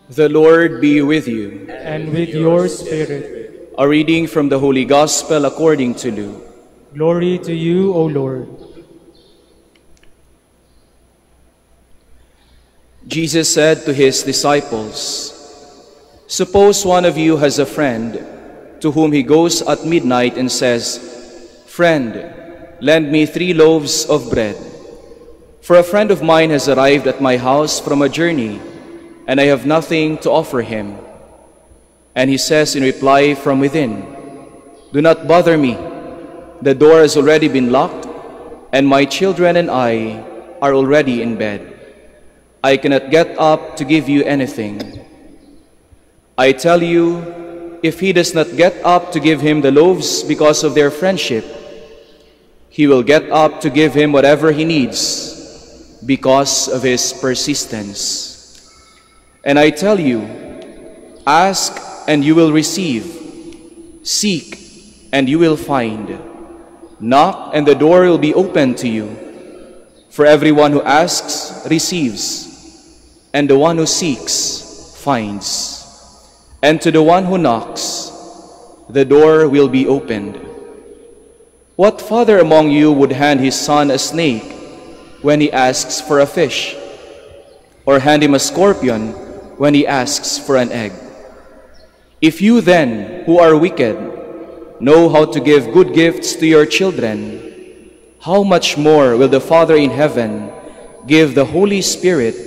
The Lord be with you. And with your spirit. A reading from the Holy Gospel according to Luke. Glory to you, O Lord. Jesus said to his disciples, "Suppose one of you has a friend to whom he goes at midnight and says, 'Friend, lend me 3 loaves of bread. For a friend of mine has arrived at my house from a journey, and I have nothing to offer him.' And he says in reply from within, 'Do not bother me. The door has already been locked, and my children and I are already in bed. I cannot get up to give you anything.' I tell you, if he does not get up to give him the loaves because of their friendship, he will get up to give him whatever he needs because of his persistence. And I tell you, ask and you will receive, seek and you will find, knock and the door will be opened to you. For everyone who asks receives, and the one who seeks finds, and to the one who knocks the door will be opened. What father among you would hand his son a snake when he asks for a fish, or hand him a scorpion when he asks for an egg? If you then, who are wicked, know how to give good gifts to your children, how much more will the Father in heaven give the Holy Spirit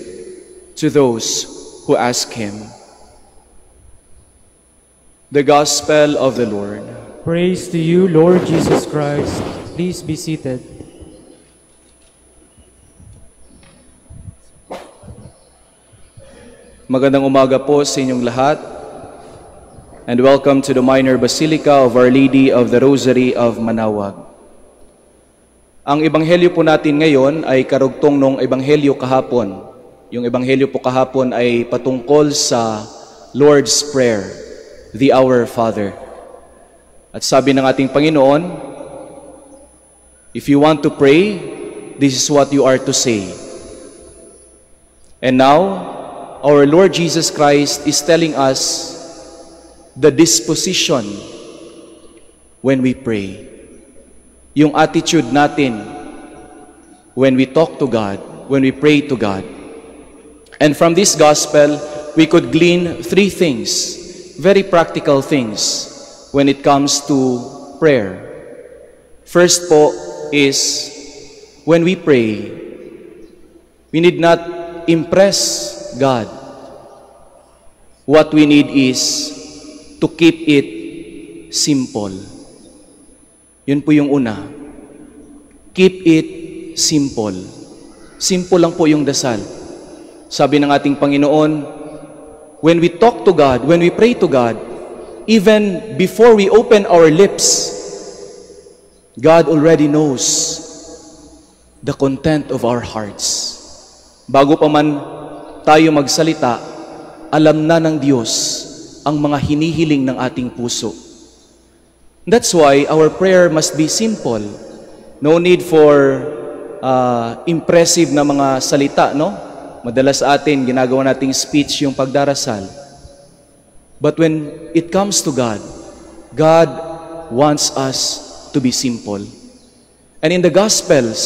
to those who ask him?" The Gospel of the Lord. Praise to you, Lord Jesus Christ. Please be seated. Magandang umaga po sa inyong lahat, and welcome to the Minor Basilica of Our Lady of the Rosary of Manaoag. Ang ebanghelyo po natin ngayon ay karugtong nung ebanghelyo kahapon. Yung ebanghelyo po kahapon ay patungkol sa Lord's Prayer, the Our Father. At sabi ng ating Panginoon, if you want to pray, this is what you are to say. And now, our Lord Jesus Christ is telling us the disposition when we pray. Yung attitude natin when we talk to God, when we pray to God. And from this gospel, we could glean 3 things, very practical things, when it comes to prayer. First po is, when we pray, we need not impress God. What we need is to keep it simple. Yun po yung una. Keep it simple. Simple lang po yung dasal. Sabi ng ating Panginoon, when we talk to God, when we pray to God, even before we open our lips, God already knows the content of our hearts. Bago pa man tayo magsalita, alam na ng Diyos ang mga hinihiling ng ating puso. That's why our prayer must be simple. No need for impressive na mga salita, no? Madalas sa atin, ginagawa nating speech yung pagdarasal. But when it comes to God, God wants us to be simple. And in the Gospels,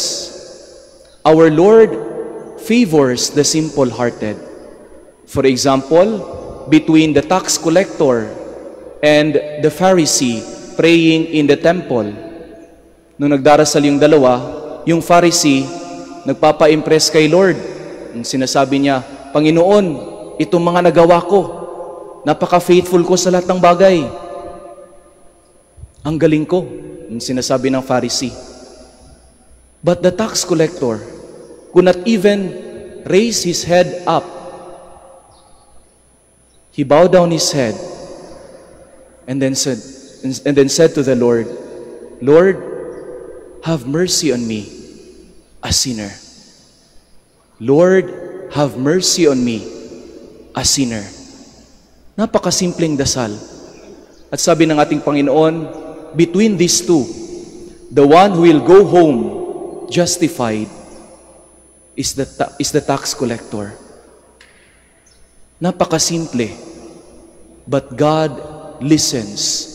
our Lord favors the simple-hearted. For example, between the tax collector and the Pharisee praying in the temple, nung nagdarasal yung dalawa, yung Pharisee nagpapa-impress kay Lord. Sinasabi niya, "Panginoon, itong mga nagawa ko, napaka-faithful ko sa lahat ng bagay. Ang galing ko," sinasabi ng Pharisee. But the tax collector could not even raise his head up. He bowed down his head and then said to the Lord, "Lord, have mercy on me, a sinner. Lord, have mercy on me, a sinner." Napakasimpleng dasal. At sabi ng ating Panginoon, between these two, the one who will go home justified is the tax collector. Napakasimple. But God listens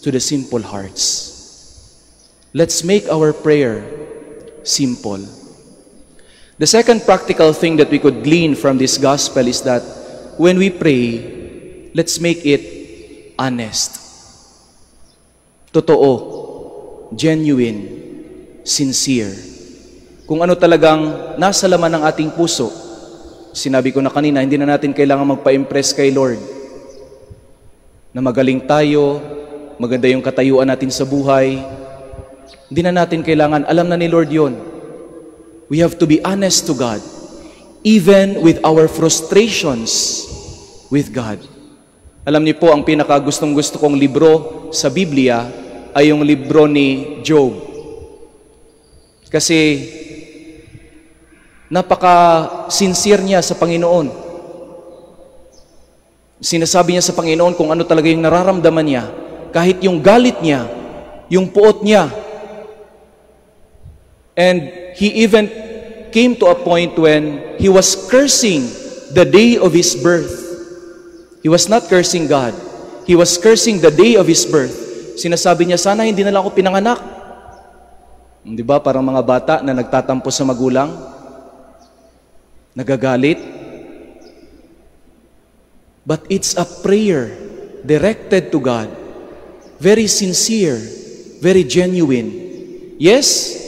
to the simple hearts. Let's make our prayer simple. The second practical thing that we could glean from this gospel is that when we pray, let's make it honest. Totoo, genuine, sincere. Kung ano talagang nasa laman ng ating puso. Sinabi ko na kanina, hindi na natin kailangan magpa-impress kay Lord. Na magaling tayo, maganda yung katayuan natin sa buhay. Hindi na natin kailangan, alam na ni Lord yon. We have to be honest to God, even with our frustrations with God. Alam niyo po, ang pinakagustong-gusto kong libro sa Biblia ay yung libro ni Job. Kasi napaka-sincere niya sa Panginoon. Sinasabi niya sa Panginoon kung ano talaga yung nararamdaman niya, kahit yung galit niya, yung puot niya. And he even came to a point when he was cursing the day of his birth. He was not cursing God. He was cursing the day of his birth. Sinasabi niya, sana hindi na lang ako pinanganak. Di ba? Parang mga bata na nagtatampo sa magulang, nagagalit. But it's a prayer directed to God. Very sincere, very genuine. Yes,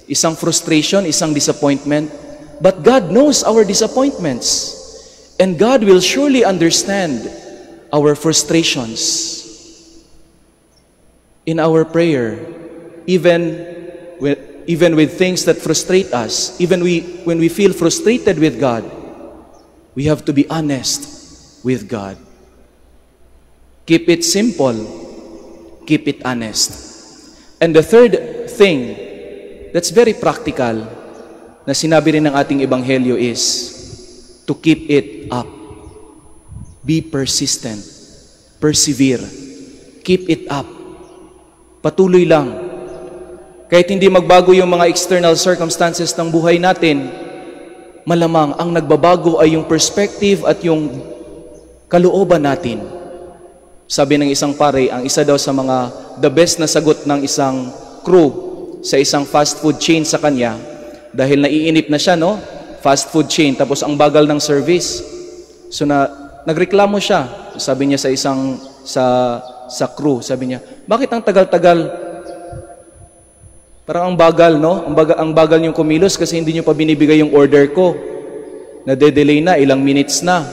isang frustration, isang disappointment, but God knows our disappointments. And God will surely understand our frustrations. In our prayer, even with things that frustrate us, even when we feel frustrated with God, we have to be honest with God. Keep it simple, keep it honest. And the third thing that's very practical na sinabi rin ng ating ebanghelyo is to keep it up. Be persistent. Persevere. Keep it up. Patuloy lang. Kahit hindi magbago yung mga external circumstances ng buhay natin, malamang ang nagbabago ay yung perspective at yung kalooban natin. Sabi ng isang pare, ang isa daw sa mga the best na sagot ng isang crew sa isang fast food chain sa kanya, dahil naiinip na siya, no? Fast food chain, tapos ang bagal ng service. So nagreklamo siya. Sabi niya sa crew, sabi niya, bakit ang tagal-tagal? Parang ang bagal, no? Ang bagal niyong kumilos kasi hindi niyo pa binibigay yung order ko. Nade-delay na, ilang minutes na.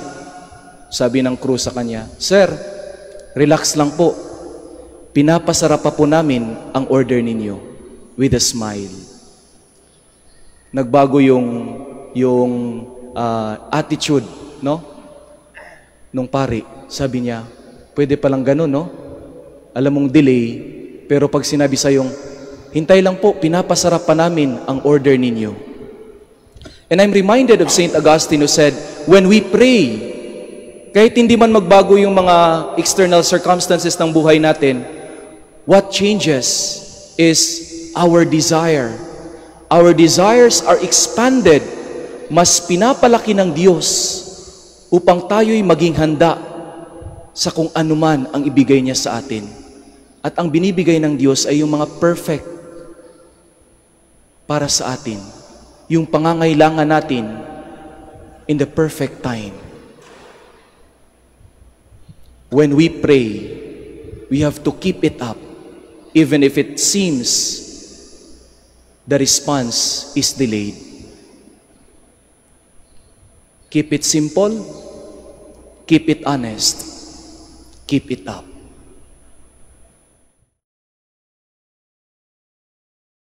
Sabi ng crew sa kanya, Sir, relax lang po. Pinapasarap pa po namin ang order ninyo with a smile. Nagbago yung attitude, no? Nung pari, sabi niya, pwede palang ganun, no? Alam mong delay, pero pag sinabi sa'yong, hintay lang po, pinapasarap pa namin ang order ninyo. And I'm reminded of St. Augustine who said, when we pray, kahit hindi man magbago yung mga external circumstances ng buhay natin, what changes is our desire. Our desires are expanded. Mas pinapalaki ng Diyos upang tayo'y maging handa sa kung anuman ang ibigay niya sa atin. At ang binibigay ng Diyos ay yung mga perfect para sa atin. Yung pangangailangan natin in the perfect time. When we pray, we have to keep it up, even if it seems the response is delayed. Keep it simple, keep it honest, keep it up.